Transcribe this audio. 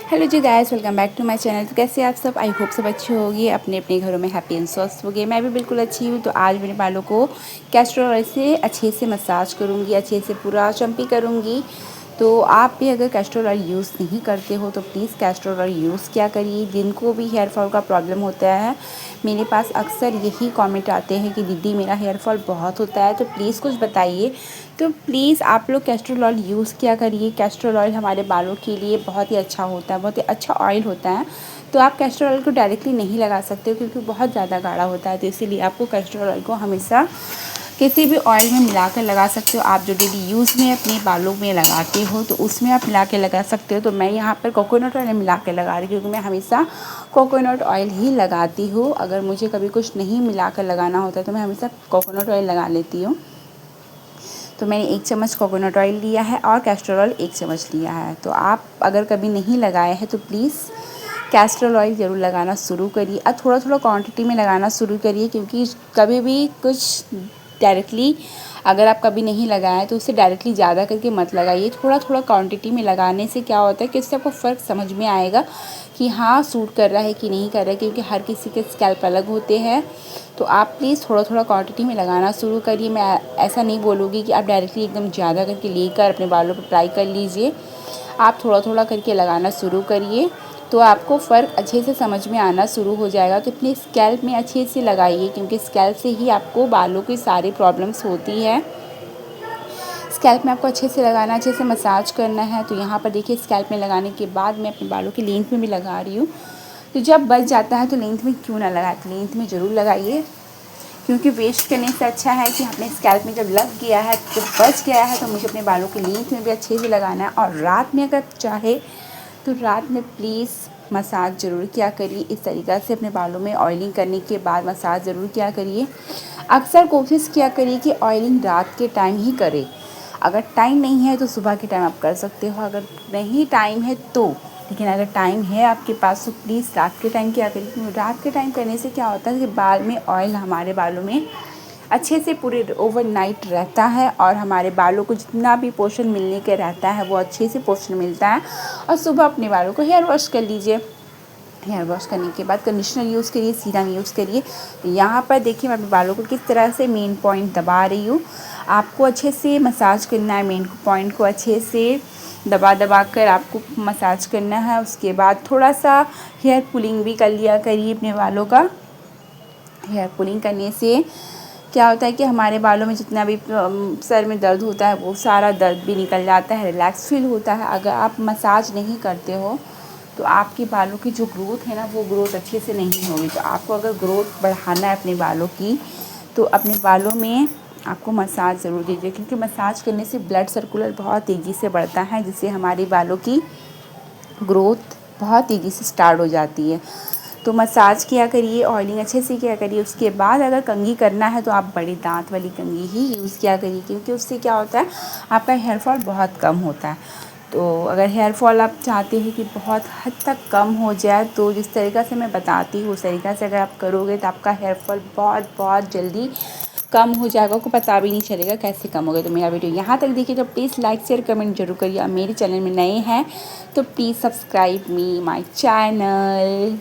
Hello ji guys, welcome back to my channel. तो कैसे आप सब? आई होप सब अच्छे होंगे, अपने अपने घरों में हैप्पी एंड स्वस्थ होंगे। मैं भी बिल्कुल अच्छी हूँ। तो आज मेरे बालों को कैस्टर ऑयल से अच्छे से मसाज करूँगी, अच्छे से पूरा चम्पी करूँगी। तो आप भी अगर कैस्टर ऑयल यूज़ नहीं करते हो तो प्लीज़ कैस्टर ऑयल यूज़ क्या करिए। जिनको भी हेयर फॉल का प्रॉब्लम होता है, मेरे पास अक्सर यही कमेंट आते हैं कि दीदी मेरा हेयर फॉल बहुत होता है, तो प्लीज़ कुछ बताइए। तो प्लीज़ आप लोग कैस्टर ऑयल यूज़ क्या करिए। कैस्टर ऑयल हमारे बालों के लिए बहुत ही अच्छा होता है, बहुत ही अच्छा ऑयल होता है। तो आप कैस्टर ऑयल को डायरेक्टली नहीं लगा सकते हो क्योंकि बहुत ज़्यादा गाढ़ा होता है। तो इसीलिए आपको कैस्टर ऑयल को हमेशा किसी भी ऑयल में मिलाकर लगा सकते हो। आप जो डेली यूज़ में अपने बालों में लगाते हो तो उसमें आप मिला के लगा सकते हो। तो मैं यहाँ पर कोकोनट ऑयल मिला के लगा रही हूँ क्योंकि मैं हमेशा कोकोनट ऑयल ही लगाती हूँ। अगर मुझे कभी कुछ नहीं मिला कर लगाना होता तो मैं हमेशा कोकोनट ऑयल लगा लेती हूँ। तो मैंने 1 चम्मच कोकोनट ऑयल लिया है और कैस्टर ऑयल 1 चम्मच लिया है। तो आप अगर कभी नहीं लगाए हैं तो प्लीज़ कैस्टर ऑयल ज़रूर लगाना शुरू करिए और थोड़ा थोड़ा क्वांटिटी में लगाना शुरू करिए। क्योंकि कभी भी कुछ डायरेक्टली अगर आप कभी नहीं लगाएं तो उसे डायरेक्टली ज़्यादा करके मत लगाइए। थोड़ा थोड़ा क्वांटिटी में लगाने से क्या होता है कि इससे आपको फ़र्क समझ में आएगा कि हाँ सूट कर रहा है कि नहीं कर रहा है। क्योंकि हर किसी के स्कैल्प अलग होते हैं। तो आप प्लीज़ थोड़ा थोड़ा क्वांटिटी में लगाना शुरू करिए। मैं ऐसा नहीं बोलूँगी कि आप डायरेक्टली एकदम ज़्यादा करके लेकर अपने बालों पर अप्लाई कर लीजिए। आप थोड़ा थोड़ा करके लगाना शुरू करिए तो आपको फ़र्क अच्छे से समझ में आना शुरू हो जाएगा। तो अपने स्कैल्प में अच्छे से लगाइए क्योंकि स्कैल्प से ही आपको बालों की सारी प्रॉब्लम्स होती है। स्कैल्प में आपको अच्छे से लगाना, अच्छे से मसाज करना है। तो यहाँ पर देखिए स्कैल्प में लगाने के बाद मैं अपने बालों की लेंथ में भी लगा रही हूँ। तो जब बच जाता है तो लेंथ में क्यों ना लगाए, तो लेंथ में ज़रूर लगाइए। क्योंकि वेस्ट करने से अच्छा है कि अपने स्कैल्प में जब लग गया है, जब बच गया है, तो मुझे अपने बालों की लेंथ में भी अच्छे से लगाना है। और रात में अगर चाहे तो रात में प्लीज़ मसाज ज़रूर किया करिए। इस तरीक़ा से अपने बालों में ऑयलिंग करने के बाद मसाज ज़रूर किया करिए। अक्सर कोशिश किया करिए कि ऑयलिंग रात के टाइम ही करें। अगर टाइम नहीं है तो सुबह के टाइम आप कर सकते हो, अगर नहीं टाइम है तो। लेकिन अगर टाइम है आपके पास तो प्लीज़ रात के टाइम क्या करिए। क्योंकि रात के टाइम करने से क्या होता है कि बाल में ऑयल हमारे बालों में अच्छे से पूरे ओवरनाइट रहता है और हमारे बालों को जितना भी पोषण मिलने के रहता है वो अच्छे से पोषण मिलता है। और सुबह अपने बालों को हेयर वॉश कर लीजिए। हेयर वॉश करने के बाद कंडीशनर यूज़ करिए, सीरम यूज़ करिए। तो यहाँ पर देखिए मैं अपने बालों को किस तरह से मेन पॉइंट दबा रही हूँ। आपको अच्छे से मसाज करना है, मेन पॉइंट को अच्छे से दबा दबा कर आपको मसाज करना है। उसके बाद थोड़ा सा हेयर पुलिंग भी कर लिया करिए अपने बालों का। हेयर पुलिंग करने से क्या होता है कि हमारे बालों में जितना भी सर में दर्द होता है वो सारा दर्द भी निकल जाता है, रिलैक्स फील होता है। अगर आप मसाज नहीं करते हो तो आपके बालों की जो ग्रोथ है ना वो ग्रोथ अच्छे से नहीं होगी। तो आपको अगर ग्रोथ बढ़ाना है अपने बालों की तो अपने बालों में आपको मसाज ज़रूर दीजिए। क्योंकि मसाज करने से ब्लड सर्कुलर बहुत तेज़ी से बढ़ता है जिससे हमारे बालों की ग्रोथ बहुत तेज़ी से स्टार्ट हो जाती है। तो मसाज किया करिए, ऑयलिंग अच्छे से किया करिए। उसके बाद अगर कंघी करना है तो आप बड़ी दांत वाली कंघी ही यूज़ किया करिए। क्योंकि उससे क्या होता है आपका हेयर फॉल बहुत कम होता है। तो अगर हेयर फॉल आप चाहते हैं कि बहुत हद तक कम हो जाए तो जिस तरीक़ा से मैं बताती हूँ उस तरीक़ा से अगर आप करोगे तो आपका हेयर फॉल बहुत बहुत जल्दी कम हो जाएगा। आपको पता भी नहीं चलेगा कैसे कम हो गया। तो मेरा वीडियो यहाँ तक देखिए तो प्लीज़ लाइक शेयर कमेंट जरूर करिए। और मेरे चैनल में नए हैं तो please subscribe me my channel.